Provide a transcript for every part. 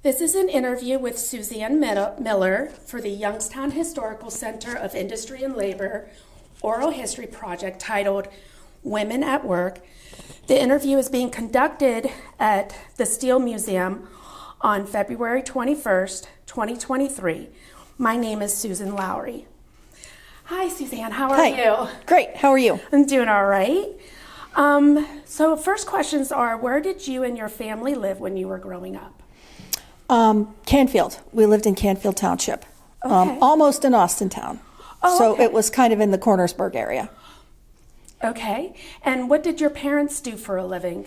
This is an interview with Susanne Miller for the Youngstown Historical Center of Industry and Labor Oral History Project titled Women at Work. The interview is being conducted at the Steel Museum on February 21st, 2023. My name is Susan Lowry. Hi, Susanne. How are you? Great. How are you? I'm doing all right. So first questions are, where did you and your family live when you were growing up? Canfield. We lived in Canfield Township, Okay. almost in Austintown. Oh, So okay. it was kind of in the Cornersburg area. Okay. And what did your parents do for a living?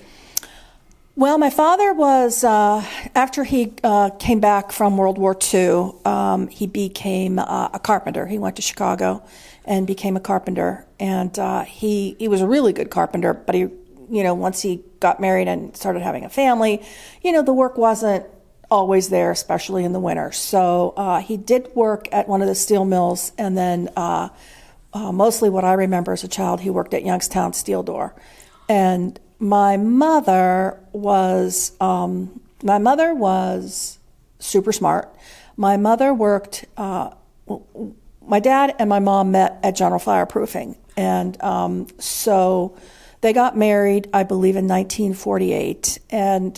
Well, my father was, after he came back from World War II, he became a carpenter. He went to Chicago and became a carpenter. And he was a really good carpenter, but once he got married and started having a family, the work wasn't always there, especially in the winter. So he did work at one of the steel mills, and then mostly what I remember as a child, he worked at Youngstown Steel Door. And my mother was super smart. My mother worked. My dad and my mom met at General Fireproofing, and so they got married, I believe, in 1948, and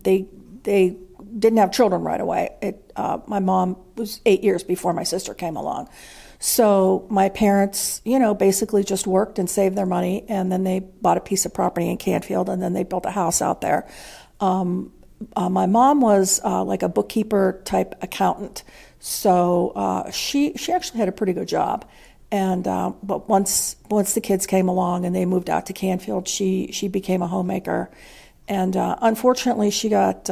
they didn't have children right away. My mom was 8 years before my sister came along. So my parents, basically just worked and saved their money, and then they bought a piece of property in Canfield, and then they built a house out there. My mom was like a bookkeeper type accountant, so she actually had a pretty good job. And but once the kids came along and they moved out to Canfield, she became a homemaker. And unfortunately, she got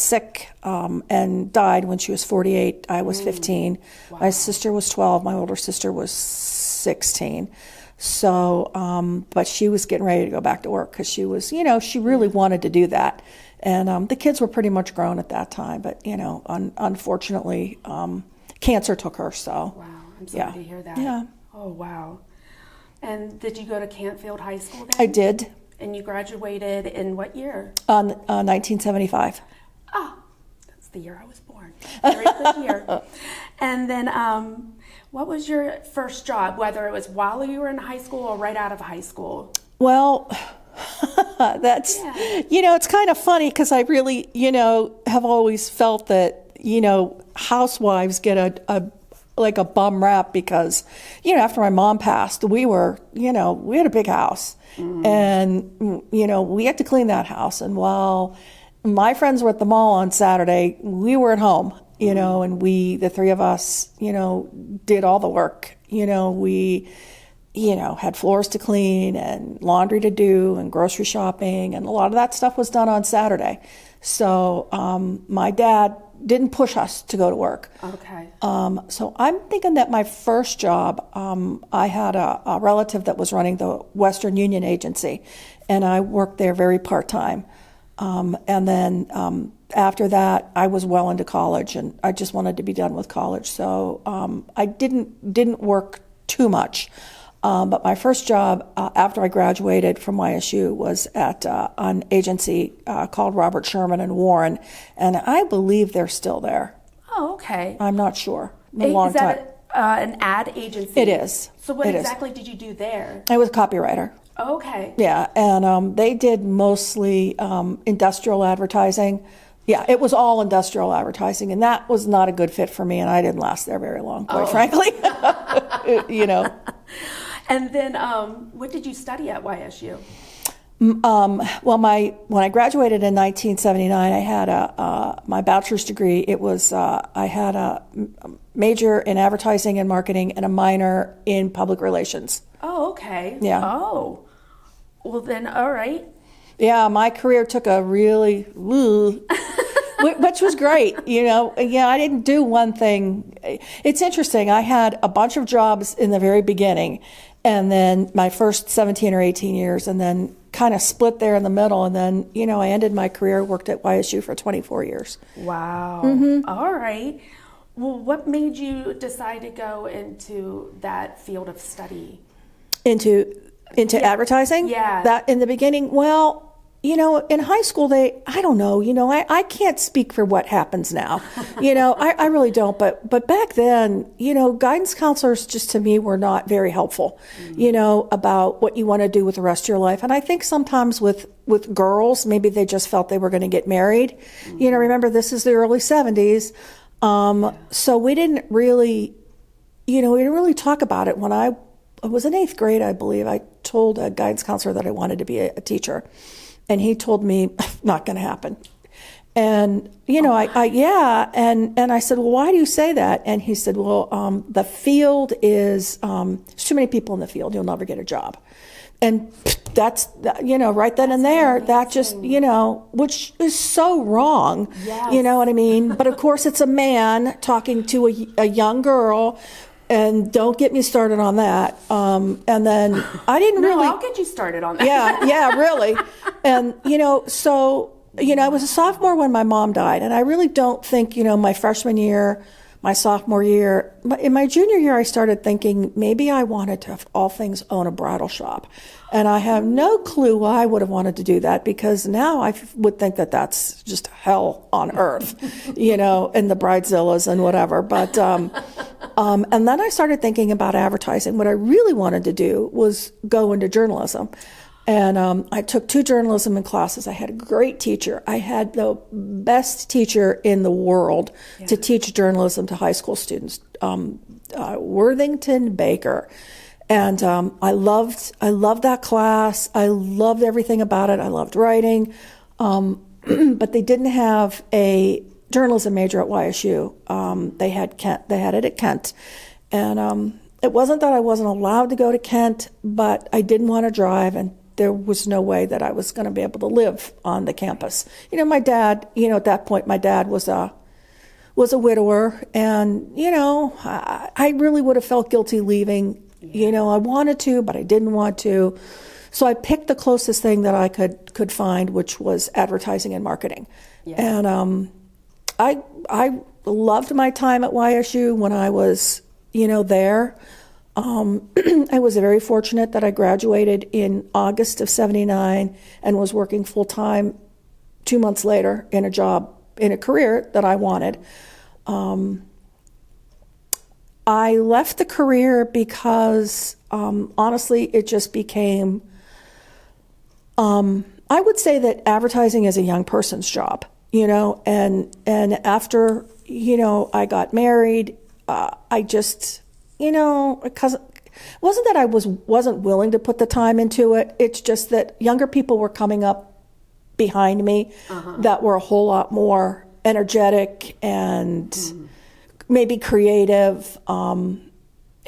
sick and died when she was 48. I was 15. Wow. My sister was 12. My older sister was 16. So, but she was getting ready to go back to work because she was, she really wanted to do that. And the kids were pretty much grown at that time. But, unfortunately, cancer took her. So, Wow, I'm sorry to hear that. Yeah. Oh, wow. And did you go to Canfield High School then? I did. And you graduated in what year? 1975. Ah, that's the year I was born. Very good year. And then what was your first job, whether it was while you were in high school or right out of high school? Well, that's, it's kind of funny because I really, have always felt that, housewives get a bum rap because, after my mom passed, we had a big house. Mm-hmm. And, we had to clean that house. And while my friends were at the mall on Saturday, we were at home, and the three of us, did all the work. We, had floors to clean and laundry to do and grocery shopping. And a lot of that stuff was done on Saturday. So my dad didn't push us to go to work. Okay. So I'm thinking that my first job, I had a relative that was running the Western Union Agency, and I worked there very part-time. And then after that, I was well into college, and I just wanted to be done with college. So I didn't work too much. But my first job after I graduated from YSU was at an agency called Robert Sherman and Warren, and I believe they're still there. Oh, okay. I'm not sure. A long time. Is that an ad agency? It is. So what exactly did you do there? I was a copywriter. Okay. Yeah, and they did mostly industrial advertising. Yeah, it was all industrial advertising, and that was not a good fit for me, and I didn't last there very long, quite frankly. And then what did you study at YSU? Well, when I graduated in 1979, I had my bachelor's degree. It was I had a major in advertising and marketing and a minor in public relations. Oh, okay. Yeah. Oh, well then, all right. Yeah, my career took a really, which was great. Yeah, I didn't do one thing. It's interesting. I had a bunch of jobs in the very beginning, and then my first 17 or 18 years, and then kind of split there in the middle. And then, I ended my career, worked at YSU for 24 years. Wow. Mm-hmm. All right. Well, what made you decide to go into that field of study? Into advertising? Yeah. That in the beginning, well, in high school, I don't know, I can't speak for what happens now. I really don't. But back then, guidance counselors just to me were not very helpful, about what you want to do with the rest of your life. And I think sometimes with girls, maybe they just felt they were going to get married. Remember, this is the early 70s. So we didn't really, talk about it. When I was in 8th grade, I believe, I told a guidance counselor that I wanted to be a teacher. And he told me, not going to happen. And, and I said, well, why do you say that? And he said, well, the field is, there's too many people in the field. You'll never get a job. And that's, right then and there, that just, which is so wrong. Yes. You know what I mean? But of course, it's a man talking to a young girl. And don't get me started on that. And then I didn't really. I'll get you started on that. Yeah, really. And, so, I was a sophomore when my mom died. And I really don't think, my freshman year, my sophomore year, in my junior year, I started thinking maybe I wanted to, of all things, own a bridal shop. And I have no clue why I would have wanted to do that, because now I would think that that's just hell on earth, and the bridezillas and whatever. But, and then I started thinking about advertising. What I really wanted to do was go into journalism. And I took 2 journalism classes. I had a great teacher. I had the best teacher in the world to teach journalism to high school students, Worthington Baker. And I loved that class. I loved everything about it. I loved writing. But they didn't have a journalism major at YSU. They had it at Kent. And it wasn't that I wasn't allowed to go to Kent, but I didn't want to drive, and there was no way that I was going to be able to live on the campus. My dad, at that point, my dad was a widower, and, I really would have felt guilty leaving. I wanted to, but I didn't want to. So I picked the closest thing that I could find, which was advertising and marketing. Yeah. And I loved my time at YSU when I was, there. I was very fortunate that I graduated in August of '79 and was working full time 2 months later in a career that I wanted. I left the career because, honestly, it just became, I would say that advertising is a young person's job, and after, I got married, I just, because it wasn't that I wasn't willing to put the time into it. It's just that younger people were coming up behind me that were a whole lot more energetic and maybe creative. And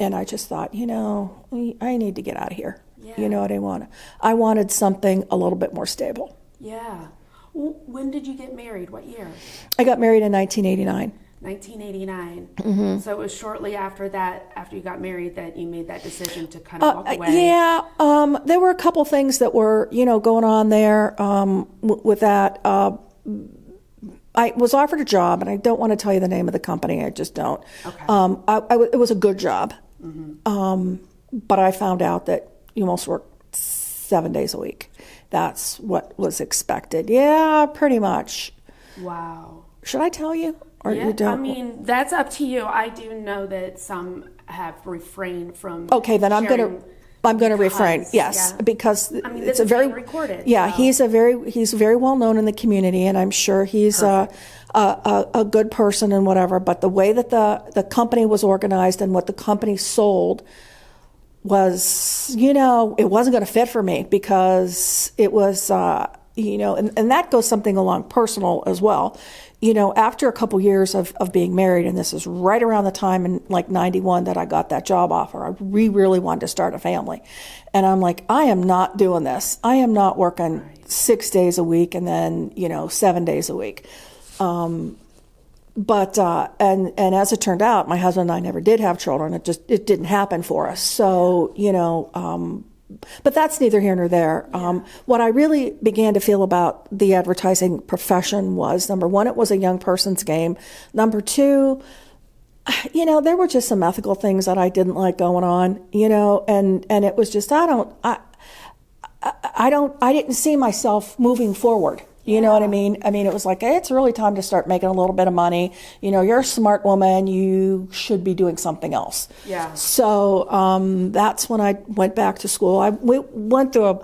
I just thought, I need to get out of here. Yeah. You know what I want? I wanted something a little bit more stable. Yeah. Well, when did you get married? What year? I got married in 1989. 1989. Mm-hmm. So it was shortly after that, after you got married, that you made that decision to kind of walk away. Yeah. There were a couple things that were, going on there with that. I was offered a job, and I don't want to tell you the name of the company. I just don't. Okay. It was a good job. Mm-hmm. But I found out that you almost worked 7 days a week. That's what was expected. Yeah, pretty much. Wow. Should I tell you? Or yeah, you don't? I mean, that's up to you. I do know that some have refrained from. Okay, then I'm going to refrain. Yes, yeah. Because it's a very recorded. Yeah, so. he's very well known in the community, and I'm sure he's a good person and whatever. But the way that the company was organized and what the company sold was, it wasn't going to fit for me, because it was, and that goes something along personal as well. After a couple years of being married, and this is right around the time in like 91 that I got that job offer, I really wanted to start a family. And I'm like, I am not doing this. I am not working 6 days a week and then, 7 days a week. But as it turned out, my husband and I never did have children. It didn't happen for us. So, but that's neither here nor there. What I really began to feel about the advertising profession was, number one, it was a young person's game. Number two, there were just some ethical things that I didn't like going on, and it was just, I didn't see myself moving forward. You know what I mean? I mean, it was like, hey, it's really time to start making a little bit of money. You know, you're a smart woman. You should be doing something else. Yeah. So that's when I went back to school. We went through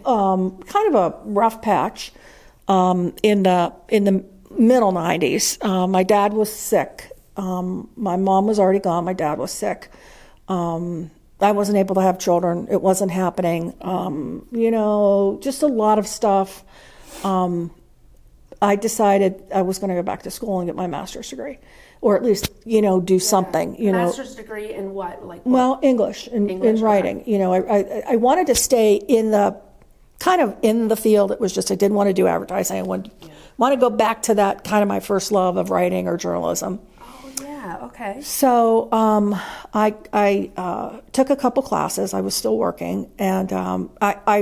kind of a rough patch in the middle 90s. My dad was sick. My mom was already gone. My dad was sick. I wasn't able to have children. It wasn't happening. You know, just a lot of stuff. I decided I was going to go back to school and get my master's degree, or at least, you know, do something, you know. Master's degree in what? Like what? Well, English in writing. You know, I wanted to stay in the kind of in the field. It was just I didn't want to do advertising. I want to go back to that kind of my first love of writing or journalism. Okay. So I took a couple classes. I was still working, and I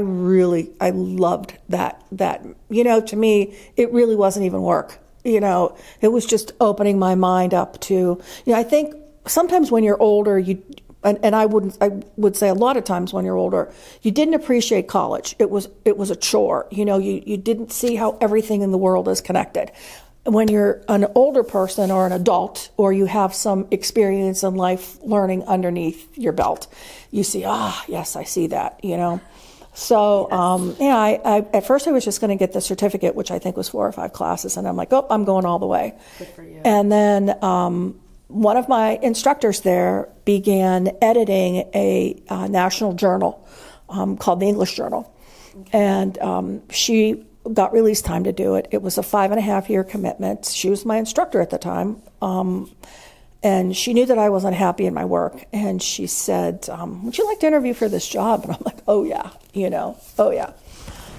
loved that. You know, to me, it really wasn't even work. You know, it was just opening my mind up to. You know, I think sometimes when you're older, I would say a lot of times when you're older, you didn't appreciate college. It was a chore. You know, you didn't see how everything in the world is connected. When you're an older person or an adult, or you have some experience in life learning underneath your belt, you see, yes, I see that, you know. So, I at first I was just going to get the certificate, which I think was 4 or 5 classes, and I'm like, I'm going all the way. Good for you. And then one of my instructors there began editing a national journal called the English Journal. Okay. And she got release time to do it. It was a 5.5-year commitment. She was my instructor at the time. And she knew that I wasn't happy in my work. And she said, would you like to interview for this job? And I'm like, oh yeah, you know, oh yeah.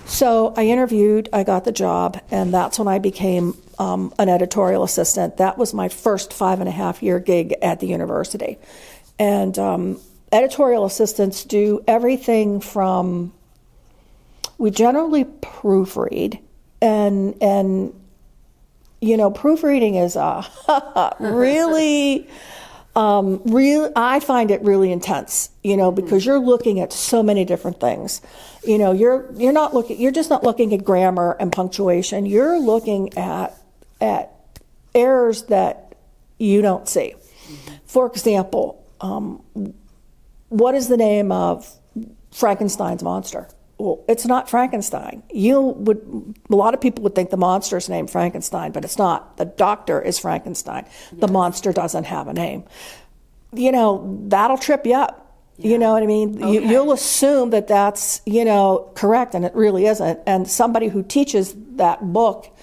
So I interviewed, I got the job, and that's when I became an editorial assistant. That was my first 5.5-year gig at the university. And editorial assistants do everything from, we generally proofread, and you know, proofreading is really, I find it really intense, you know, because you're looking at so many different things. You know, you're just not looking at grammar and punctuation. You're looking at errors that you don't see. For example, what is the name of Frankenstein's monster? Well, it's not Frankenstein. A lot of people would think the monster's named Frankenstein, but it's not. The doctor is Frankenstein. Yes. The monster doesn't have a name. You know, that'll trip you up. Yeah. You know what I mean? Okay. You'll assume that that's, you know, correct, and it really isn't. And somebody who teaches that book,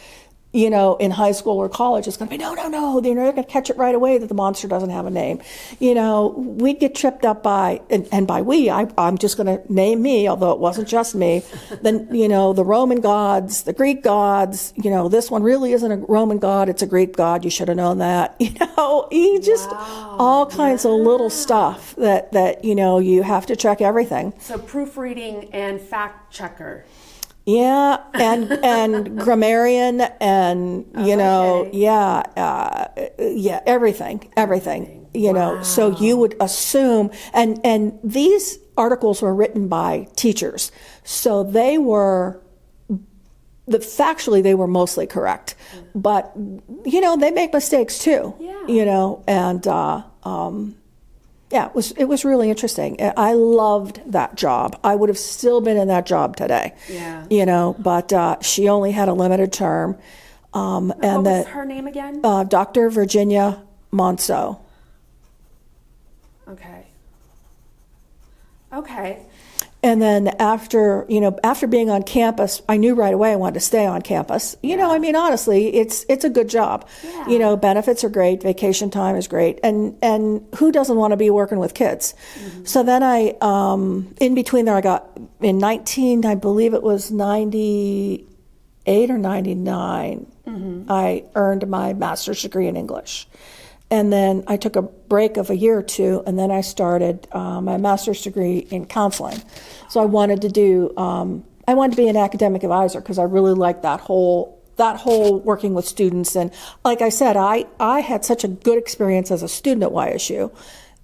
you know, in high school or college is going to be, no, they're going to catch it right away that the monster doesn't have a name. You know, we'd get tripped up by, and by we, I'm just going to name me, although it wasn't just me, then, you know, the Roman gods, the Greek gods, you know, this one really isn't a Roman god, it's a Greek god, you should have known that. You know, you just, all kinds of little stuff that, you know, you have to check everything. So proofreading and fact checker. Yeah, and grammarian, and you know, everything. You know, so you would assume, and these articles were written by teachers, so they were factually they were mostly correct, but you know they make mistakes too. Yeah. You know, and yeah, it was really interesting. I loved that job. I would have still been in that job today. Yeah. You know, but she only had a limited term. And what was her name again? Dr. Virginia Monceau. Okay. And then after being on campus, I knew right away I wanted to stay on campus. You know, I mean, honestly, it's a good job. Yeah. You know, benefits are great, vacation time is great, and who doesn't want to be working with kids? Mm-hmm. So then I, in between there, I got in I believe it was 98 or 99, I earned my master's degree in English. And then I took a break of a year or two, and then I started my master's degree in counseling. So I wanted to be an academic advisor because I really liked that whole working with students. And like I said, I had such a good experience as a student at YSU.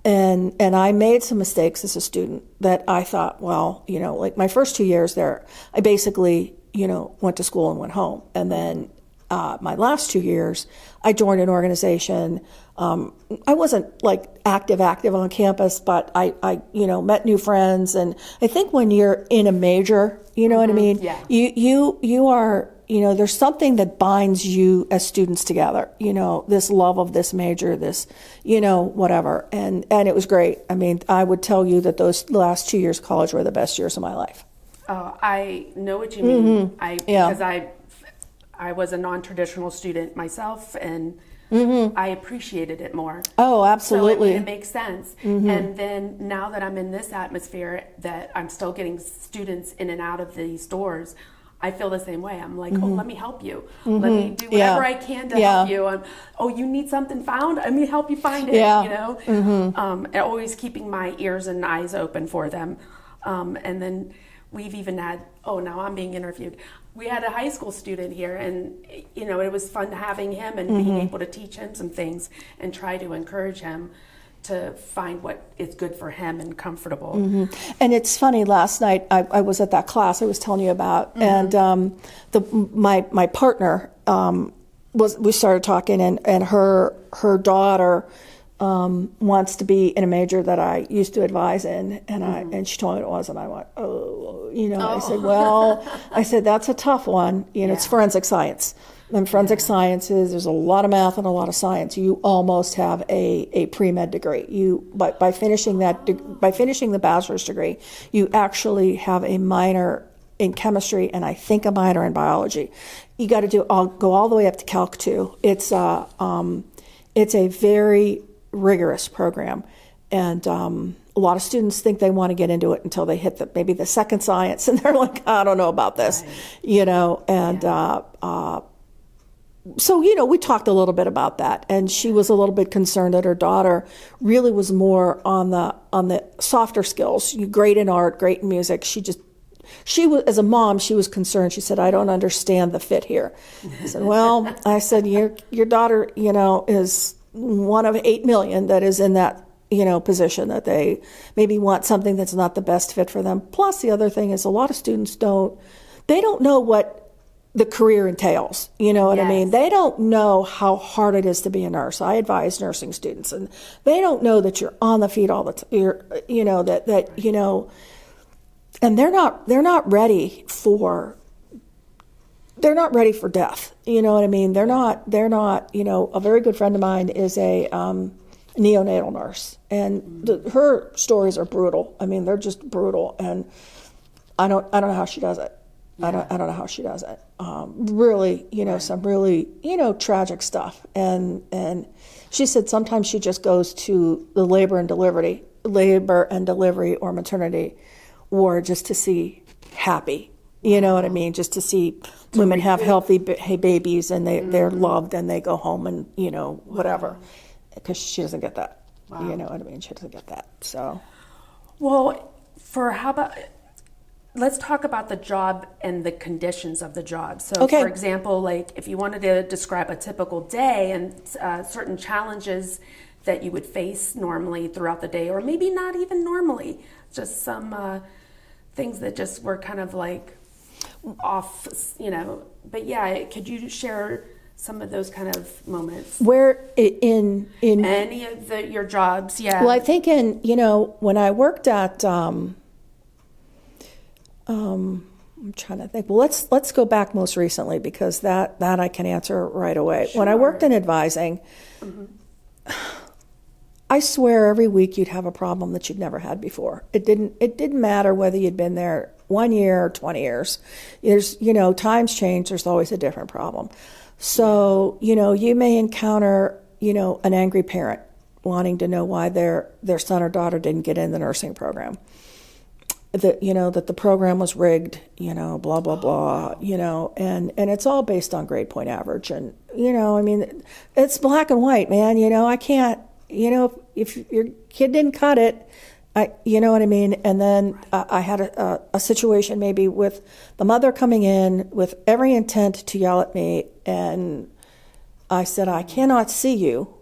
And I made some mistakes as a student that I thought, well, like my first 2 years there, I basically, went to school and went home. And then my last 2 years, I joined an organization. I wasn't like active on campus, but I met new friends. And I think when you're in a major, you know what I mean? Yeah. You are, there's something that binds you as students together, this love of this major, this, whatever. And it was great. I mean, I would tell you that those last 2 years of college were the best years of my life. I know what you mean. Mm-hmm. Because I was a non-traditional student myself, and I appreciated it more. Oh, absolutely. So it makes sense. And then now that I'm in this atmosphere, that I'm still getting students in and out of these doors, I feel the same way. I'm like, oh, let me help you. Let me do whatever I can to help you. Oh, you need something found? Let me help you find it. And always keeping my ears and eyes open for them. And then we've even had, now I'm being interviewed. We had a high school student here, and it was fun having him and being able to teach him some things and try to encourage him to find what is good for him and comfortable. And it's funny, last night I was at that class I was telling you about, and my partner we started talking, and her daughter wants to be in a major that I used to advise in, and she told me it was, and I went, I said, well, that's a tough one. It's forensic science. And forensic sciences, there's a lot of math and a lot of science. You almost have a pre-med degree. By finishing the bachelor's degree, you actually have a minor in chemistry and I think a minor in biology. You got to go all the way up to Calc 2. It's a very rigorous program, and a lot of students think they want to get into it until they hit maybe the second science, and they're like, I don't know about this, So, we talked a little bit about that, and she was a little bit concerned that her daughter really was more on the softer skills. Great in art, great in music. She was, as a mom, she was concerned. She said, I don't understand the fit here. I said, your daughter, is one of 8 million that is in that, position, that they maybe want something that's not the best fit for them. Plus, the other thing is a lot of students don't know what the career entails. You know what I mean? They don't know how hard it is to be a nurse. I advise nursing students, and they don't know that you're on the feet all the time. And they're not ready for death. You know what I mean? They're not, a very good friend of mine is a neonatal nurse, and her stories are brutal. I mean, they're just brutal, and I don't know how she does it. I don't know how she does it. Really, some really, tragic stuff. And she said sometimes she just goes to the labor and delivery or maternity ward just to see happy. You know what I mean? Just to see women have healthy babies, and they're loved, and they go home and, whatever. Because she doesn't get that. Wow. You know what I mean? She doesn't get that. So. Well, let's talk about the job and the conditions of the job. So, for example, like if you wanted to describe a typical day and certain challenges that you would face normally throughout the day, or maybe not even normally, just some things that just were kind of like off, But yeah, could you share some of those kind of moments? Where in any of your jobs? Yeah. Well, I think when I worked at I'm trying to think. Well, let's go back most recently, because that I can answer right away. Sure. When I worked in advising, I swear every week you'd have a problem that you'd never had before. It didn't matter whether you'd been there 1 year or 20 years. There's times change. There's always a different problem. So you may encounter an angry parent wanting to know why their son or daughter didn't get in the nursing program. That that the program was rigged, blah blah blah, and it's all based on grade point average, and I mean, it's black and white, man. I can't, if your kid didn't cut it, you know what I mean. And then I had a situation maybe with the mother coming in with every intent to yell at me, and I said, I cannot see you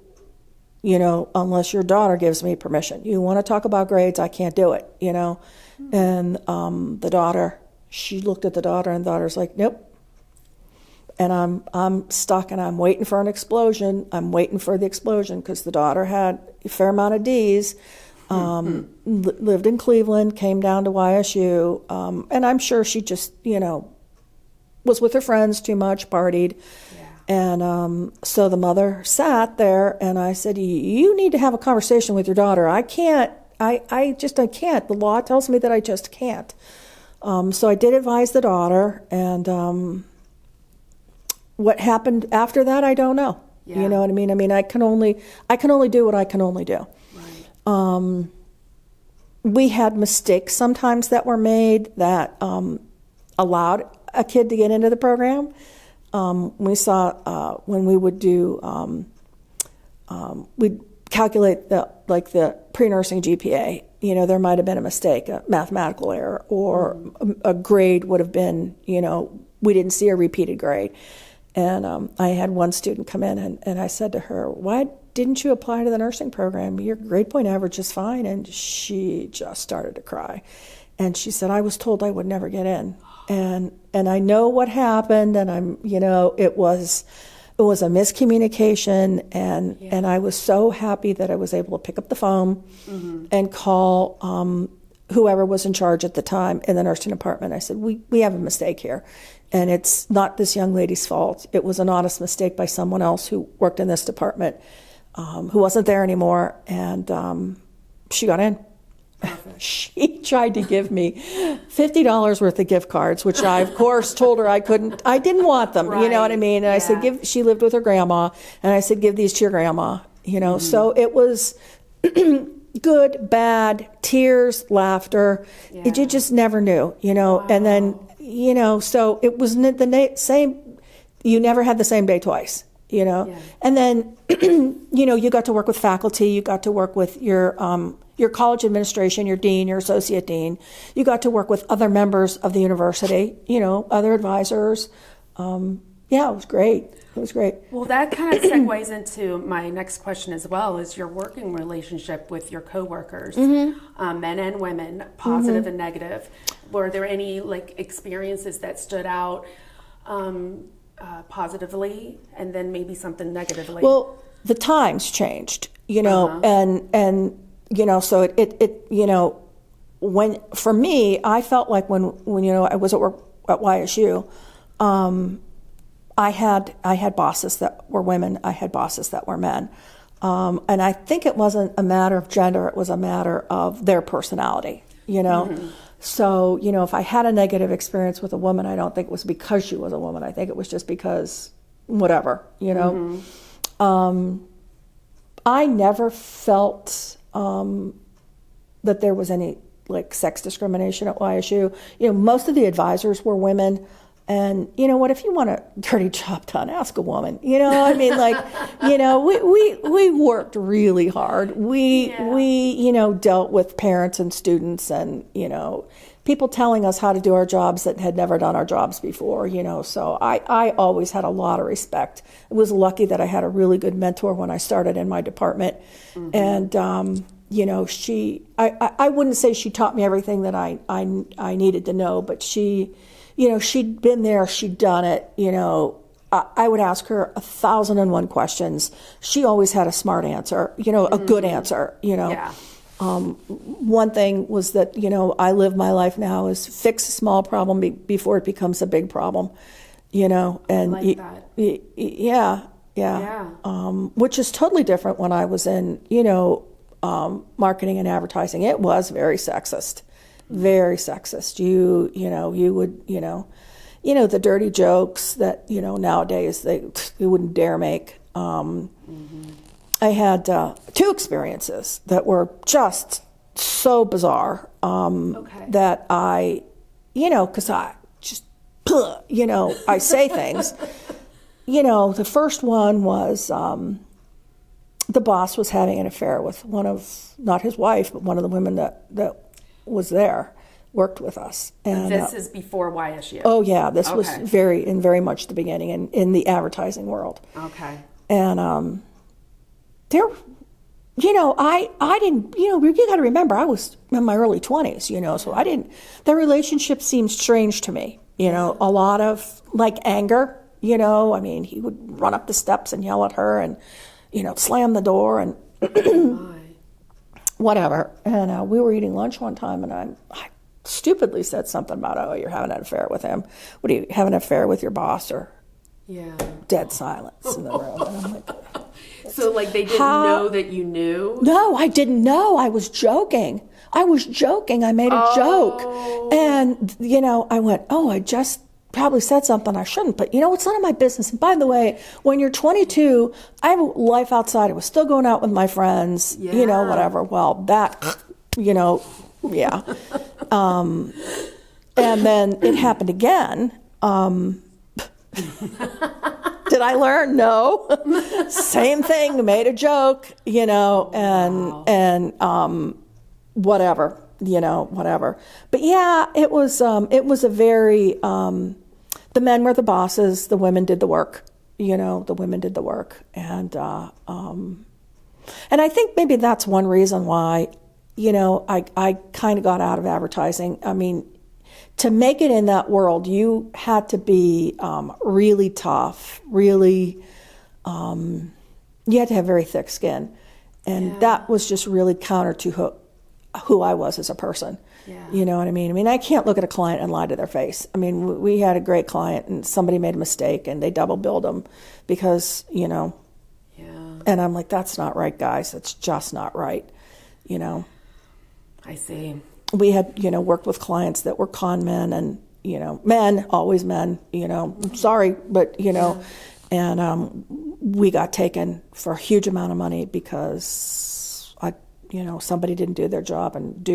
unless your daughter gives me permission. You want to talk about grades, I can't do it, And the daughter, she looked at the daughter, and the daughter's like, nope. And I'm stuck, and I'm waiting for an explosion. I'm waiting for the explosion because the daughter had a fair amount of D's, lived in Cleveland, came down to YSU, and I'm sure she just, was with her friends too much, partied. And so the mother sat there, and I said, you need to have a conversation with your daughter. I can't. I can't. The law tells me that I just can't. So I did advise the daughter, and what happened after that, I don't know. Yeah. You know what I mean? I mean, I can only do what I can only do. Right. We had mistakes sometimes that were made that allowed a kid to get into the program. We saw when we would do, we'd calculate the pre-nursing GPA. There might have been a mistake, a mathematical error, or a grade would have been, we didn't see a repeated grade. And I had one student come in, and I said to her, why didn't you apply to the nursing program? Your grade point average is fine. And she just started to cry. And she said, I was told I would never get in. And I know what happened, and it was a miscommunication, and I was so happy that I was able to pick up the phone and call whoever was in charge at the time in the nursing department. I said, we have a mistake here, and it's not this young lady's fault. It was an honest mistake by someone else who worked in this department, who wasn't there anymore, and she got in. Perfect. She tried to give me $50 worth of gift cards, which I, of course, told her I couldn't. I didn't want them, right. You know what I mean? And I said, she lived with her grandma, and I said, give these to your grandma, So it was good, bad, tears, laughter. You just never knew, Wow. And then, so it was the same, you never had the same day twice, Yeah. And then, you got to work with faculty, you got to work with your college administration, your dean, your associate dean. You got to work with other members of the university, other advisors. It was great. It was great. Well, that kind of segues into my next question as well, is your working relationship with your coworkers, men and women, positive and negative. Were there any experiences that stood out positively, and then maybe something negatively? Well, the times changed, and so when, for me, I felt like when I was at work at YSU, I had bosses that were women, I had bosses that were men. And I think it wasn't a matter of gender, it was a matter of their personality, So, if I had a negative experience with a woman, I don't think it was because she was a woman. I think it was just because whatever, I never felt that there was any sex discrimination at YSU. Most of the advisors were women, and what, if you want a dirty job done, ask a woman. We worked really hard. We dealt with parents and students, and people telling us how to do our jobs that had never done our jobs before. So I always had a lot of respect. I was lucky that I had a really good mentor when I started in my department, and I wouldn't say she taught me everything that I needed to know, but she'd been there, she'd done it, I would ask her 1,001 questions. She always had a smart answer, a good answer, Yeah. One thing was that, I live my life now is fix a small problem before it becomes a big problem, and I like that. Yeah. Which is totally different when I was in, marketing and advertising. It was very sexist. You would, the dirty jokes that, nowadays they wouldn't dare make. I had 2 experiences that were just so bizarre that I, because I just, I say things. The first one was the boss was having an affair with one of, not his wife, but one of the women that was there, worked with us. And this is before YSU? Oh, yeah. This was very much the beginning in the advertising world. Okay. And there I didn't, you got to remember, I was in my early 20s, so the relationship seemed strange to me, a lot of like anger, I mean, he would run up the steps and yell at her and, slam the door and whatever. And we were eating lunch one time and I stupidly said something about, oh, you're having an affair with him. What, are you having an affair with your boss? Or dead silence in the room. And I'm like, so like they didn't know that you knew? No, I didn't know. I was joking. I made a joke. And, I went, oh, I just probably said something I shouldn't. But, it's none of my business. And by the way, when you're 22, I have a life outside. I was still going out with my friends, whatever. Well, that, yeah. And then it happened again. Did I learn? No. Same thing, made a joke, and whatever, whatever. But yeah, it was a very, the men were the bosses, the women did the work, the women did the work. And I think maybe that's one reason why, I kind of got out of advertising. I mean, to make it in that world, you had to be really tough, really, you had to have very thick skin. And that was just really counter to who I was as a person. Yeah. You know what I mean? I mean, I can't look at a client and lie to their face. I mean, we had a great client and somebody made a mistake and they double billed them because, Yeah. And I'm like, that's not right, guys. That's just not right, I see. We had, worked with clients that were con men and, men, always men, sorry, but, and we got taken for a huge amount of money because somebody didn't do their job and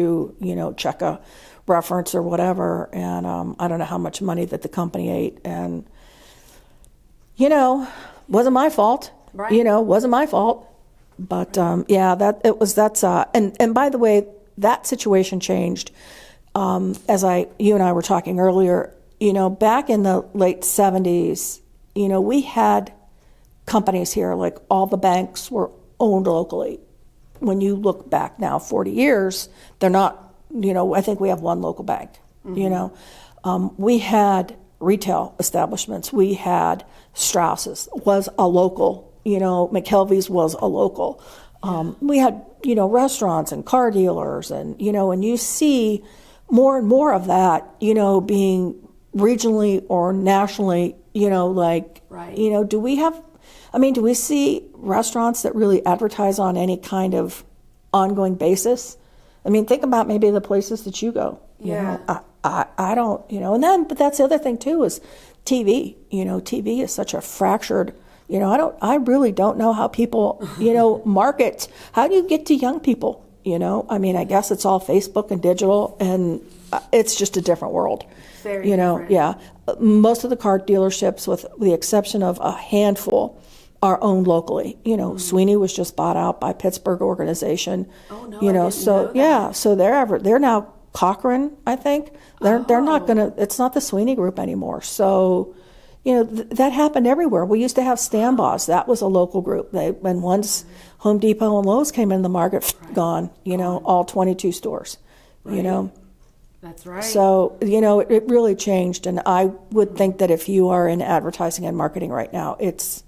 check a reference or whatever. And I don't know how much money that the company ate. And, wasn't my fault, right. Wasn't my fault. But, and by the way, that situation changed as you and I were talking earlier. Back in the late 70s, we had companies here, like all the banks were owned locally. When you look back now, 40 years, they're not, I think we have one local bank, we had retail establishments. We had Strauss's was a local, McKelvey's was a local. We had, restaurants and car dealers and, and you see more and more of that, being regionally or nationally, right. Do we see restaurants that really advertise on any kind of ongoing basis? I mean, think about maybe the places that you go. I don't, but that's the other thing too is TV. TV is such a fractured. I really don't know how people, market. How do you get to young people? I mean, I guess it's all Facebook and digital, and it's just a different world. Very different. Yeah. Most of the car dealerships, with the exception of a handful, are owned locally. Sweeney was just bought out by Pittsburgh organization. Oh no, I didn't know that. Yeah, so they're now Cochran, I think. They're not gonna. It's not the Sweeney Group anymore. So. That happened everywhere. We used to have Stanbaugh's. That was a local group. When once Home Depot and Lowe's came in the market, gone, all 22 stores, right. That's right. So, it really changed. And I would think that if you are in advertising and marketing right now, it's,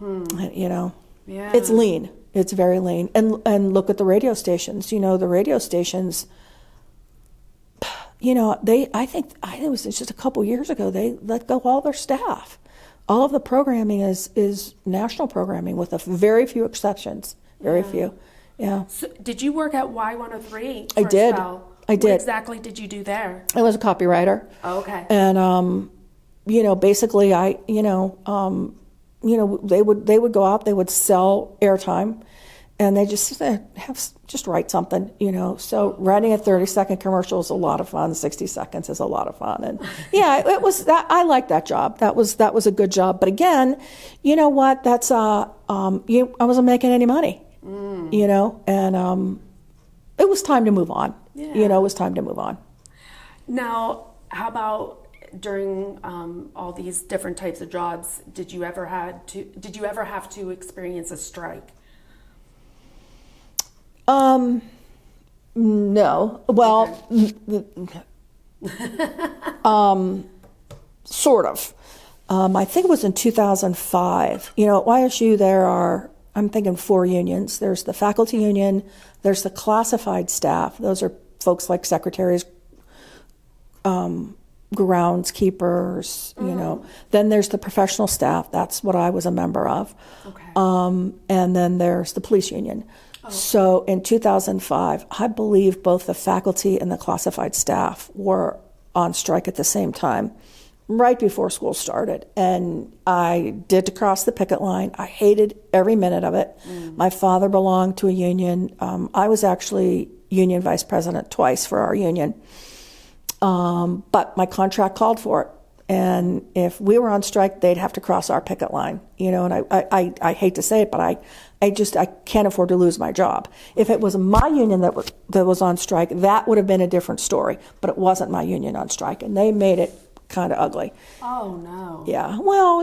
it's lean. It's very lean. And look at the radio stations. The radio stations, I think it was just a couple years ago, they let go all their staff. All of the programming is national programming with a very few exceptions. Very few. Yeah. So did you work at Y103? I did. I did. What exactly did you do there? I was a copywriter. Oh, okay. And, basically they would go out, they would sell airtime. And they just write something, So writing a 30-second commercial is a lot of fun. 60 seconds is a lot of fun, and it was that. I liked that job. That was a good job. But again, you know what? That's I wasn't making any money, and it was time to move on. Yeah. It was time to move on. Now, how about during all these different types of jobs? Did you ever have to experience a strike? No. Well, sort of. I think it was in 2005. You know, at YSU there are, I'm thinking 4 unions. There's the faculty union, there's the classified staff. Those are folks like secretaries, groundskeepers, you know. Then there's the professional staff. That's what I was a member of. Okay. And then there's the police union. So in 2005, I believe both the faculty and the classified staff were on strike at the same time, right before school started. And I did to cross the picket line. I hated every minute of it. My father belonged to a union. I was actually union vice president twice for our union. But my contract called for it. And if we were on strike, they'd have to cross our picket line, you know, and I hate to say it, but I can't afford to lose my job. If it was my union that was on strike, that would have been a different story, but it wasn't my union on strike, and they made it kind of ugly. Oh, no. Yeah. Well,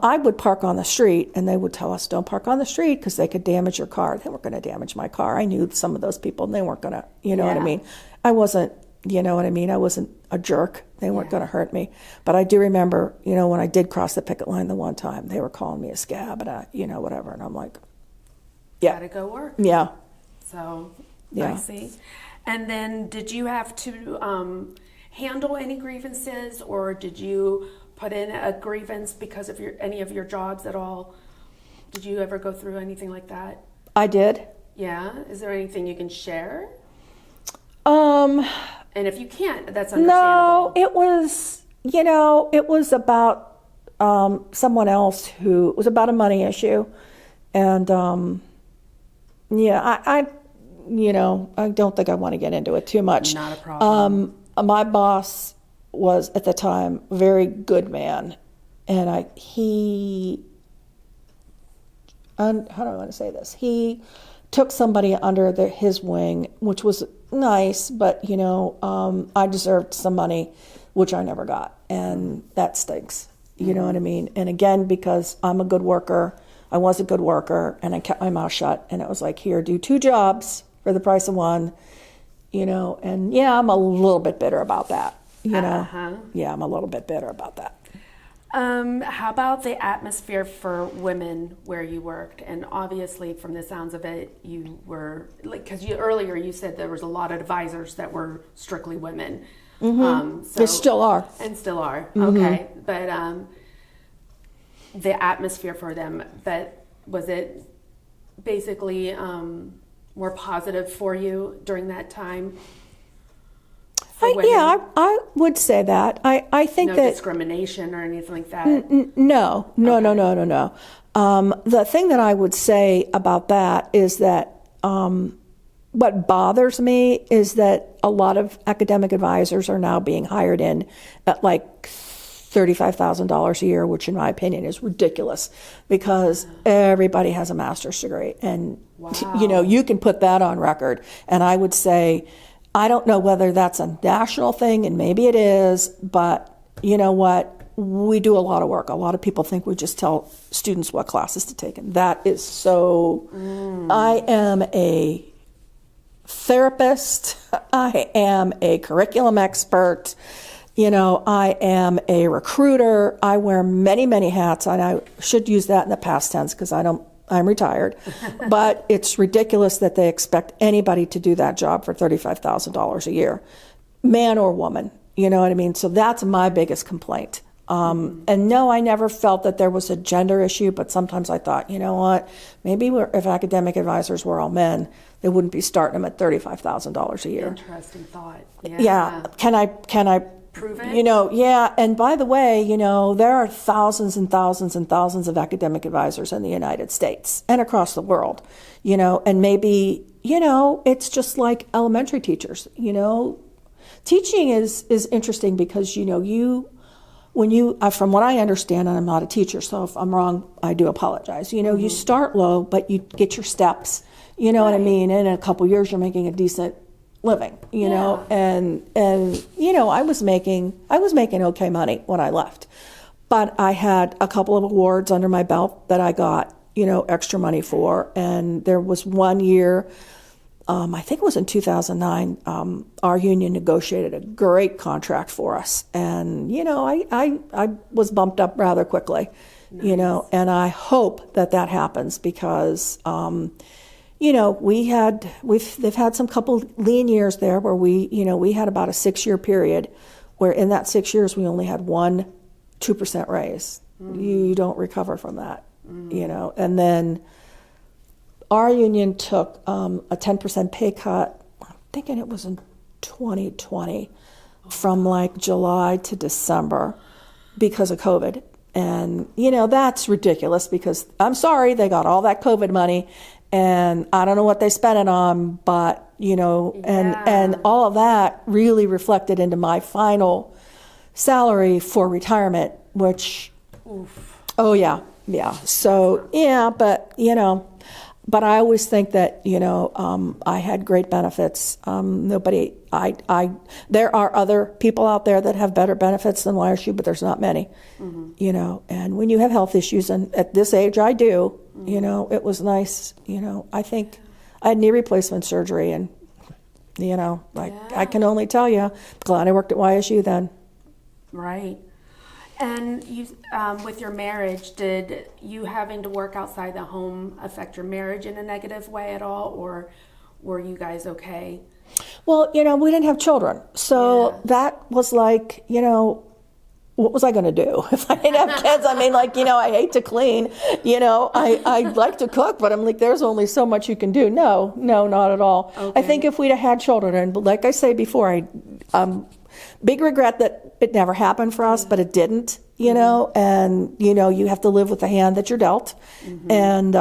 I would park on the street, and they would tell us, don't park on the street because they could damage your car. They weren't going to damage my car. I knew some of those people, and they weren't going to, you know what I mean? I wasn't, you know what I mean? I wasn't a jerk. They weren't going to hurt me. But I do remember, you know, when I did cross the picket line the one time, they were calling me a scab and whatever. And I'm like, yeah. Gotta go work. Yeah. So, Yeah. I see. And then did you have to handle any grievances, or did you put in a grievance because of any of your jobs at all? Did you ever go through anything like that? I did. Yeah. Is there anything you can share? And if you can't, that's understandable. No, it was about someone else it was about a money issue. And I don't think I want to get into it too much. Not a problem. My boss was at the time a very good man, and how do I want to say this? He took somebody under his wing, which was nice, but I deserved some money, which I never got, and that stinks. You know what I mean? And again, because I'm a good worker, I was a good worker, and I kept my mouth shut, and it was like, here, do 2 jobs for the price of 1, and I'm a little bit bitter about that, Yeah, I'm a little bit bitter about that. How about the atmosphere for women where you worked? And obviously, from the sounds of it, you were because earlier you said there was a lot of advisors that were strictly women. Mm-hmm. They still are. And still are. Mm-hmm. Okay, but the atmosphere for them, was it basically more positive for you during that time? I would say that. I think no that discrimination or anything like that. No. The thing that I would say about that is that what bothers me is that a lot of academic advisors are now being hired in at like $35,000 a year, which in my opinion is ridiculous because everybody has a master's degree, and you can put that on record. And I would say, I don't know whether that's a national thing, and maybe it is, but you know what? We do a lot of work. A lot of people think we just tell students what classes to take, and that is so. I am a therapist. I am a curriculum expert. I am a recruiter. I wear many, many hats, and I should use that in the past tense because I'm retired, but it's ridiculous that they expect anybody to do that job for $35,000 a year, man or woman, you know what I mean? So that's my biggest complaint. And no, I never felt that there was a gender issue, but sometimes I thought, you know what, maybe if academic advisors were all men, they wouldn't be starting them at $35,000 a year. Interesting thought. Yeah. Can I prove it? And by the way, there are thousands and thousands and thousands of academic advisors in the United States and across the world, and maybe, it's just like elementary teachers, Teaching is interesting because, from what I understand, and I'm not a teacher, so if I'm wrong, I do apologize. You start low, but you get your steps, what I mean? And in a couple years, you're making a decent living, and I was making okay money when I left, but I had a couple of awards under my belt that I got, extra money for. And there was one year, I think it was in 2009, our union negotiated a great contract for us. And, I was bumped up rather quickly, Nice. and I hope that happens because, they've had some couple lean years there where we had about a 6-year period where in that 6 years we only had 2% raise. You don't recover from that, and then our union took a 10% pay cut. I'm thinking it was in 2020 from like July to December because of COVID. And, that's ridiculous because I'm sorry, they got all that COVID money and I don't know what they spent it on, but, and all of that really reflected into my final salary for retirement, which, oh yeah. So, yeah, but, but I always think that, I had great benefits. There are other people out there that have better benefits than YSU, but there's not many, and when you have health issues, and at this age I do, it was nice, I think I had knee replacement surgery and, I can only tell you, glad I worked at YSU then. Right. And you, with your marriage, did you having to work outside the home affect your marriage in a negative way at all, or were you guys okay? Well, we didn't have children, so that was like, what was I going to do if I didn't have kids? I mean, I hate to clean, I like to cook, but I'm like, there's only so much you can do. No, not at all. Okay. I think if we'd have had children, and like I say before, big regret that it never happened for us, but it didn't, and, you have to live with the hand that you're dealt. And,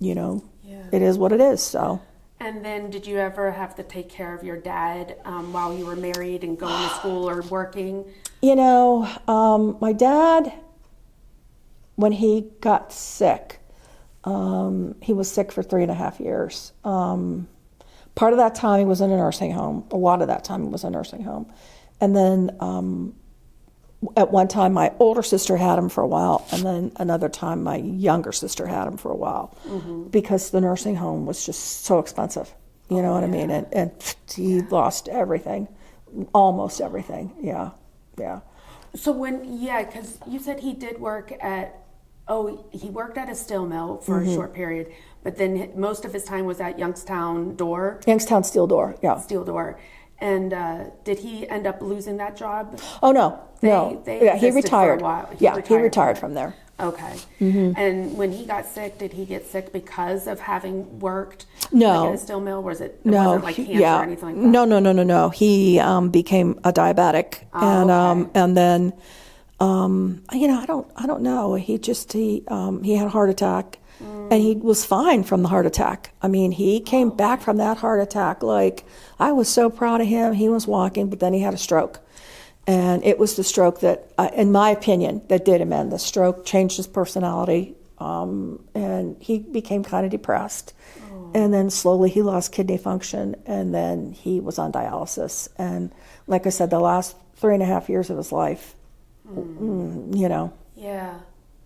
it is what it is, so. And then did you ever have to take care of your dad while you were married and going to school or working? My dad, when he got sick, he was sick for 3.5 years. Part of that time he was in a nursing home. A lot of that time he was in a nursing home. And then at one time my older sister had him for a while, and then another time my younger sister had him for a while because the nursing home was just so expensive. You know what I mean? And he lost everything, almost everything. Yeah. So because you said he did work at, he worked at a steel mill for a short period, but then most of his time was at Youngstown Steel Door, yeah. Steel Door. And did he end up losing that job? Oh, no. He retired. For a while. He retired from there. Okay. And when he got sick, did he get sick because of having worked at a steel mill? Was it wasn't like cancer or anything like that? No. He became a diabetic, and then I don't know. He had a heart attack. And he was fine from the heart attack. I mean, he came back from that heart attack like, I was so proud of him. He was walking, but then he had a stroke. And it was the stroke that, in my opinion, that did him in. The stroke changed his personality, and he became kind of depressed. And then slowly he lost kidney function, and then he was on dialysis. And like I said, the last 3.5 years of his life, Yeah.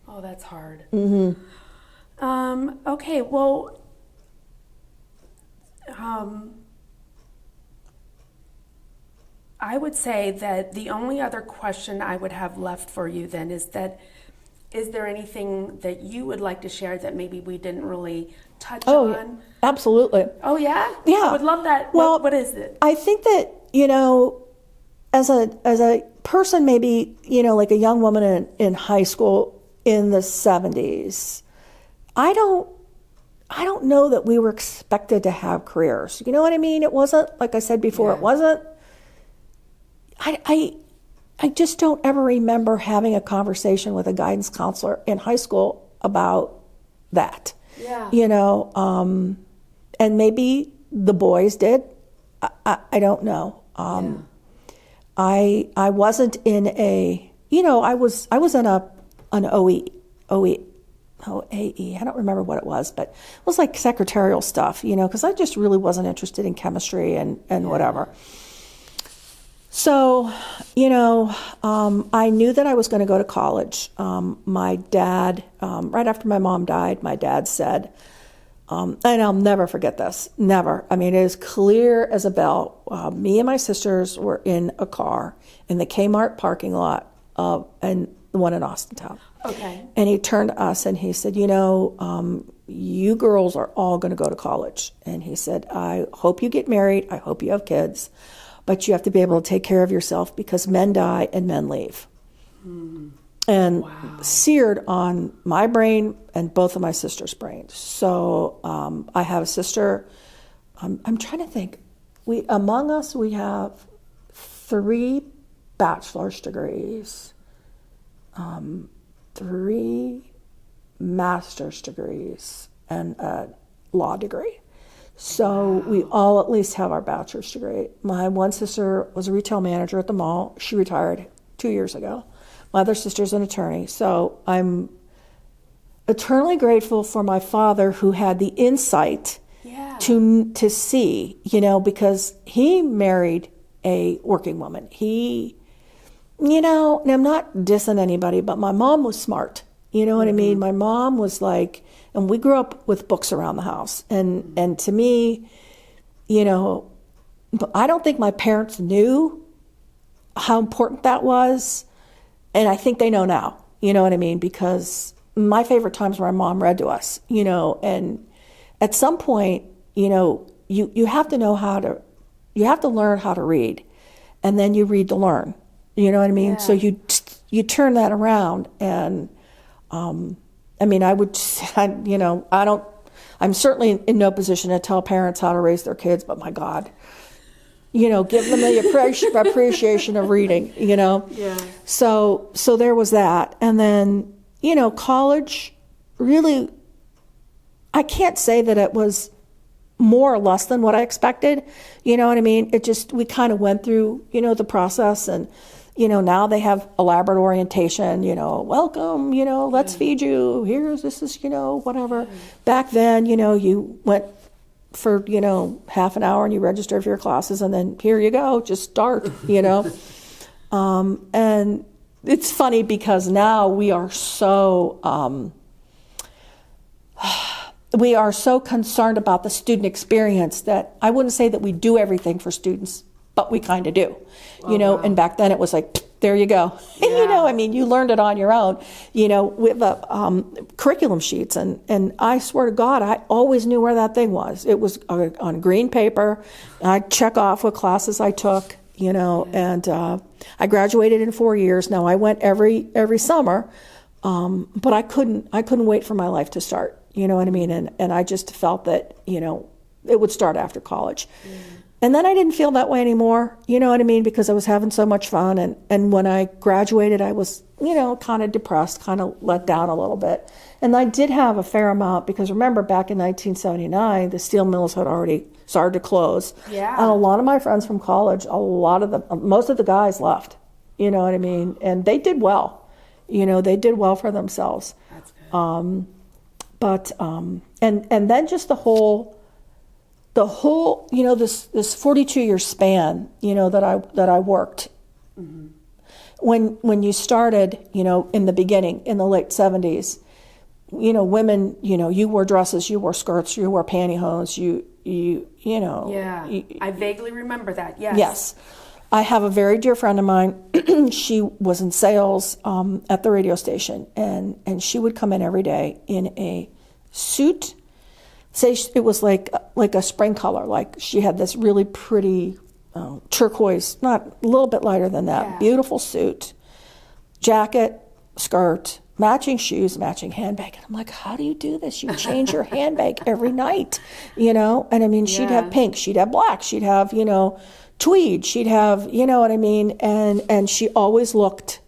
Oh, that's hard. Okay, well, I would say that the only other question I would have left for you then is there anything that you would like to share that maybe we didn't really touch on? Absolutely. Oh, yeah? Yeah. I would love that. Well, what is it? I think that, as a person, maybe, like a young woman in high school in the 70s, I don't know that we were expected to have careers. You know what I mean? It wasn't, like I said before, it wasn't, I just don't ever remember having a conversation with a guidance counselor in high school about that. Yeah. And maybe the boys did. I don't know. I wasn't in a, I was in an OAE, I don't remember what it was, but it was like secretarial stuff, because I just really wasn't interested in chemistry and whatever. So, I knew that I was going to go to college. My dad, right after my mom died, my dad said, and I'll never forget this, never. I mean, it is clear as a bell. Me and my sisters were in a car in the Kmart parking lot, and the one in Austintown. Okay. And he turned to us and he said, you girls are all going to go to college. And he said, I hope you get married. I hope you have kids. But you have to be able to take care of yourself because men die and men leave. And seared on my brain and both of my sisters' brains. So I have a sister. I'm trying to think. Among us, we have 3 bachelor's degrees, 3 master's degrees, and a law degree. So we all at least have our bachelor's degree. My one sister was a retail manager at the mall. She retired 2 years ago. My other sister's an attorney. So I'm eternally grateful for my father who had the insight to see, because he married a working woman. And I'm not dissing anybody, but my mom was smart. You know what I mean? My mom was like, and we grew up with books around the house. And to me, I don't think my parents knew how important that was. And I think they know now, you know what I mean? Because my favorite times were my mom read to us, and at some point, you have to know you have to learn how to read, and then you read to learn, you know what I mean? Yeah. So you turn that around, and I'm certainly in no position to tell parents how to raise their kids, but my God, give them the appreciation of reading, Yeah. So there was that. And then, college really, I can't say that it was more or less than what I expected. You know what I mean? We kind of went through, the process, and, now they have elaborate orientation, welcome, let's feed you. This is, whatever. Back then, you went for, half an hour and you registered for your classes, and then here you go, just start, And it's funny because now we are so concerned about the student experience that I wouldn't say that we do everything for students, but we kind of do, and back then it was like, there you go. Yeah. You learned it on your own, with curriculum sheets. And I swear to God, I always knew where that thing was. It was on green paper. I'd check off what classes I took, and I graduated in 4 years. Now I went every summer, but I couldn't wait for my life to start. You know what I mean? And I just felt that, it would start after college. Mm. And then I didn't feel that way anymore, you know what I mean? Because I was having so much fun. And when I graduated, I was, kind of depressed, kind of let down a little bit. And I did have a fair amount because remember back in 1979, the steel mills had already started to close. Yeah. And a lot of my friends from college, most of the guys left, you know what I mean? And they did well, they did well for themselves. That's good. And then just the whole, this 42-year span, that I worked. Mm-hmm. When you started, in the beginning, in the late 70s, women, you wore dresses, you wore skirts, you wore pantyhose, Yeah, I vaguely remember that, yes. Yes. I have a very dear friend of mine. She was in sales at the radio station, and she would come in every day in a suit. Say it was like a spring color. Like she had this really pretty turquoise, not a little bit lighter than that, beautiful suit, jacket, skirt, matching shoes, matching handbag. And I'm like, how do you do this? You change your handbag every night, And I mean, she'd have pink, she'd have black, she'd have, tweed, she'd have, what I mean? And she always looked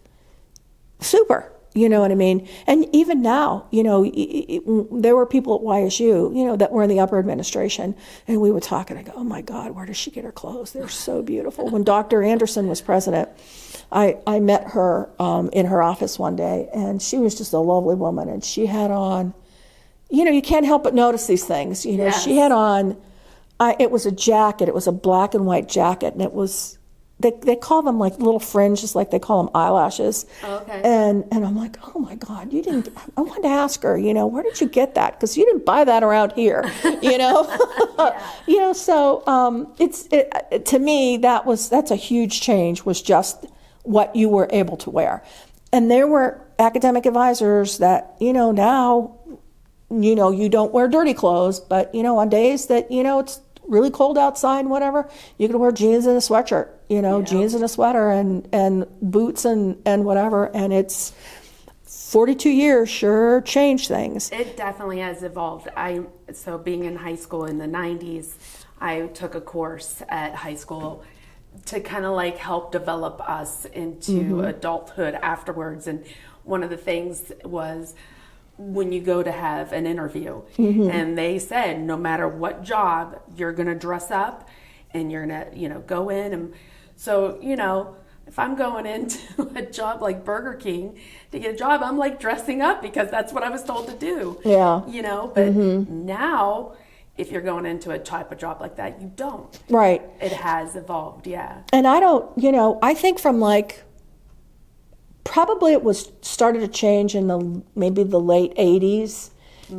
super. You know what I mean? And even now, there were people at YSU, that were in the upper administration, and we would talk, and I go, oh my God, where does she get her clothes? They're so beautiful. When Dr. Anderson was president, I met her in her office one day, and she was just a lovely woman, and she had on, you can't help but notice these things. Yes. She had on, it was a jacket, it was a black and white jacket, and it was they call them like little fringes, like they call them eyelashes. Oh, okay. And I'm like, oh my God, you didn't, I wanted to ask her, where did you get that? Because you didn't buy that around here, Yeah. So to me, that's a huge change, was just what you were able to wear. And there were academic advisors that, now, you don't wear dirty clothes, but, on days that, it's really cold outside and whatever, you could wear jeans and a sweatshirt, jeans and a sweater and boots and whatever. And it's 42 years sure changed things. It definitely has evolved. So being in high school in the 90s, I took a course at high school to kind of like help develop us into adulthood afterwards. And one of the things was, when you go to have an interview, and they said, no matter what job, you're going to dress up and you're going to, go in. And so, if I'm going into a job like Burger King to get a job, I'm like dressing up because that's what I was told to do. Yeah. But now, if you're going into a type of job like that, you don't. Right. It has evolved, yeah. And I don't, I think from probably it was started to change in maybe the late 80s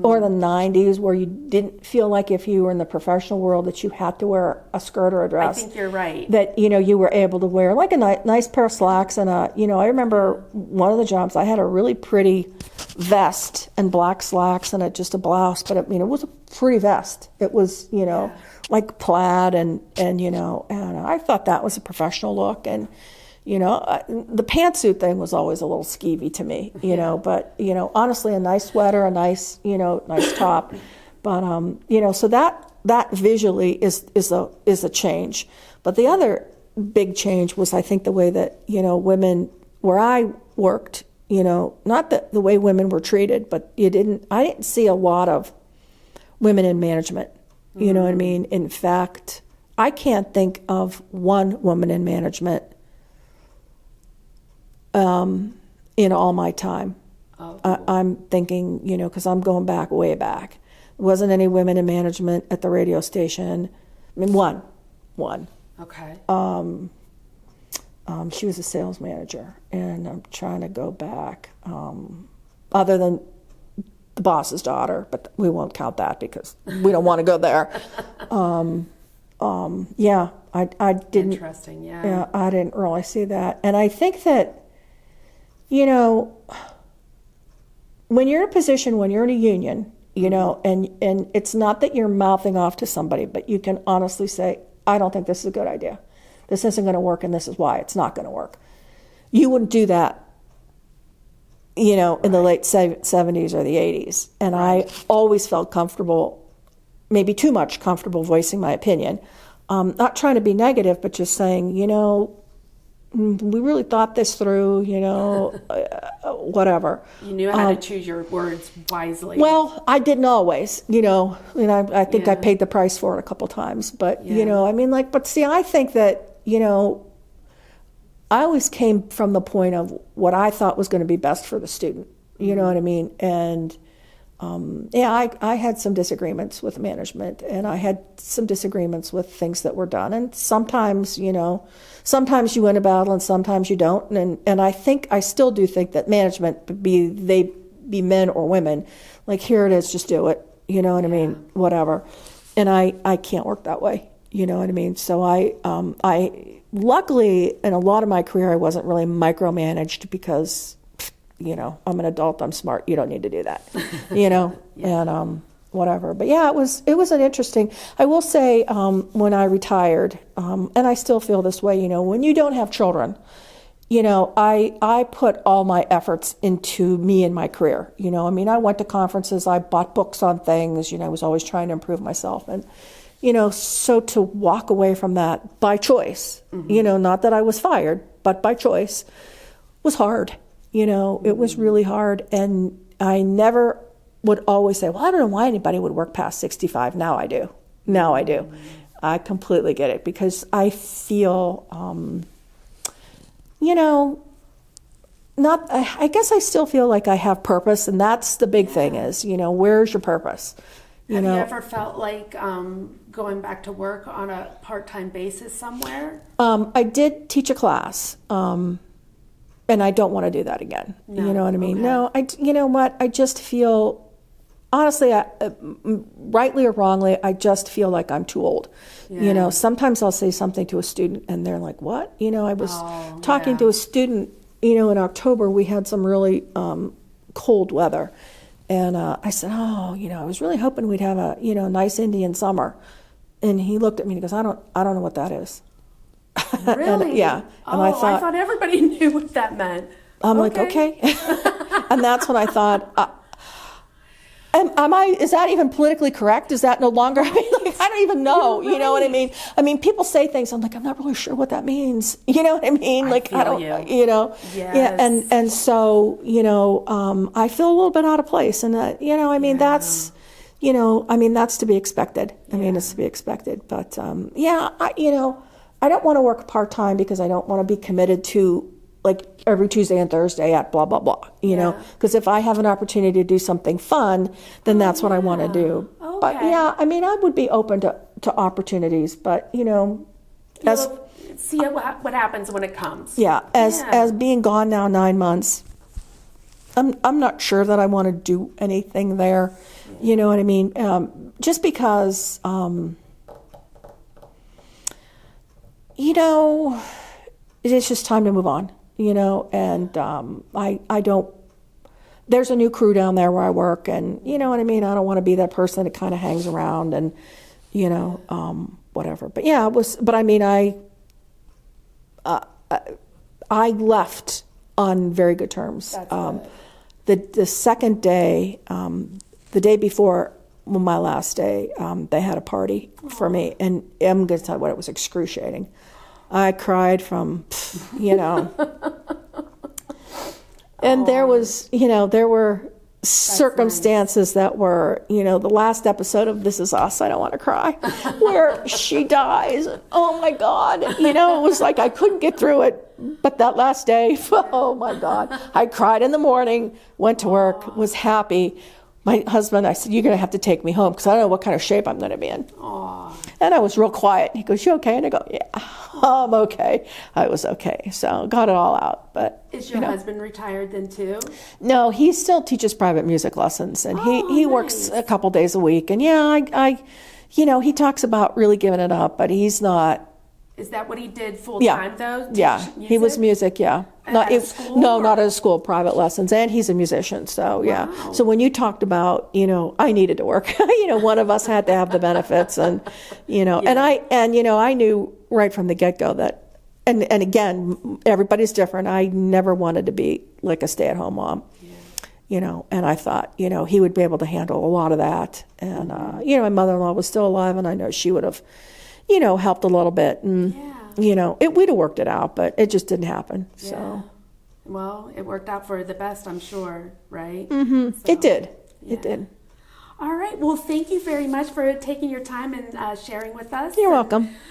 or the 90s, where you didn't feel like if you were in the professional world that you had to wear a skirt or a dress. I think you're right. That, you were able to wear like a nice pair of slacks and I remember one of the jobs, I had a really pretty vest and black slacks and just a blouse, but it was a pretty vest. It was, like plaid and I thought that was a professional look. And, the pantsuit thing was always a little skeevy to me, but, honestly, a nice sweater, a nice, nice top. But, so that visually is a change. But the other big change was, I think, the way that, women, where I worked, not the way women were treated, but I didn't see a lot of women in management. You know what I mean? In fact, I can't think of one woman in management in all my time. Oh. I'm thinking, because I'm going way back. There wasn't any women in management at the radio station. I mean, one. Okay. She was a sales manager, and I'm trying to go back. Other than the boss's daughter, but we won't count that because we don't want to go there. Yeah, I didn't. Interesting, yeah. Yeah, I didn't really see that. And I think that, when you're in a position, when you're in a union, and it's not that you're mouthing off to somebody, but you can honestly say, I don't think this is a good idea. This isn't going to work, and this is why it's not going to work. You wouldn't do that, in the late 70s or the 80s. And I always felt comfortable, maybe too much comfortable, voicing my opinion. Not trying to be negative, but just saying, we really thought this through, whatever. You knew how to choose your words wisely. Well, I didn't always, and I think I paid the price for it a couple times. But, but see, I think that, I always came from the point of what I thought was going to be best for the student. You know what I mean? And I had some disagreements with management, and I had some disagreements with things that were done. And sometimes, sometimes you win a battle and sometimes you don't. And I still do think that management, be men or women, like, here it is, just do it. You know what I mean? Whatever. And I can't work that way. You know what I mean? So I luckily, in a lot of my career, I wasn't really micromanaged because, I'm an adult, I'm smart, you don't need to do that, and whatever. But yeah, it was an interesting, I will say, when I retired, and I still feel this way, when you don't have children, I put all my efforts into me and my career. I went to conferences, I bought books on things, I was always trying to improve myself. And, so to walk away from that by choice, not that I was fired, but by choice, was hard. It was really hard. And I never would always say, well, I don't know why anybody would work past 65. Now I do. I completely get it, because I feel, I guess I still feel like I have purpose. And that's the big thing is, where's your purpose? Have you ever felt like going back to work on a part-time basis somewhere? I did teach a class, and I don't want to do that again. No. You know what I mean? Okay. No, you know what? I just feel, honestly, rightly or wrongly, I just feel like I'm too old. Yeah. You know, sometimes I'll say something to a student and they're like, what? You know, I was talking to a student, you know, in October, we had some really cold weather. And I said, oh, you know, I was really hoping we'd have a, you know, nice Indian summer. And he looked at me and he goes, I don't know what that is. Really? And, yeah. And I thought everybody knew what that meant. I'm like, okay. And that's when I thought, is that even politically correct? Is that no longer, I don't even know, you know what I mean? I mean, people say things, I'm like, I'm not really sure what that means. You know what I mean? Like, I don't, you know? Yes. Yeah, and so, you know, I feel a little bit out of place. And, you know, I mean, that's, you know, I mean, that's to be expected. I mean, it's to be expected. But, you know, I don't want to work part-time because I don't want to be committed to, like, every Tuesday and Thursday at blah, blah, blah, you know? Because if I have an opportunity to do something fun, then that's what I want to do. Okay. But, yeah, I mean, I would be open to opportunities, but, you know, see what happens when it comes. Yeah, as being gone now 9 months, I'm not sure that I want to do anything there. You know what I mean? Just because, you know, it's just time to move on. You know, and I don't. There's a new crew down there where I work, and you know what I mean. I don't want to be that person that kind of hangs around and, you know, whatever. But yeah, it was. But I mean, I left on very good terms. That's good. The second day, the day before my last day, they had a party for me, and I'm going to tell you what, it was excruciating. I cried from, you know, and there was, you know, there were circumstances that were, you know, the last episode of This Is Us, I don't want to cry, where she dies. And, oh my God. You know, it was like I couldn't get through it. But that last day, oh my God. I cried in the morning, went to work, was happy. My husband, I said, you're going to have to take me home because I don't know what kind of shape I'm going to be in. Aww. And I was real quiet. He goes, you okay? And I go, yeah, I'm okay. I was okay. So got it all out. But is your husband retired then too? No, he still teaches private music lessons. And he works a couple days a week. And yeah, I you know, he talks about really giving it up, but he's not. Is that what he did full time though? Yeah, he was music, yeah. Not at school? No, not at a school, private lessons. And he's a musician, so yeah. Wow. So when you talked about, you know, I needed to work, you know, one of us had to have the benefits and, you know, and you know, I knew right from the get-go that, and again, everybody's different. I never wanted to be like a stay-at-home mom. You know, and I thought, you know, he would be able to handle a lot of that. And, you know, my mother-in-law was still alive, and I know she would have, you know, helped a little bit. And, you know, we'd have worked it out, but it just didn't happen. Yeah. So. Well, it worked out for the best, I'm sure, right? Mm-hmm. So, it did. Yeah. It did. All right. Well, thank you very much for taking your time and sharing with us. You're welcome.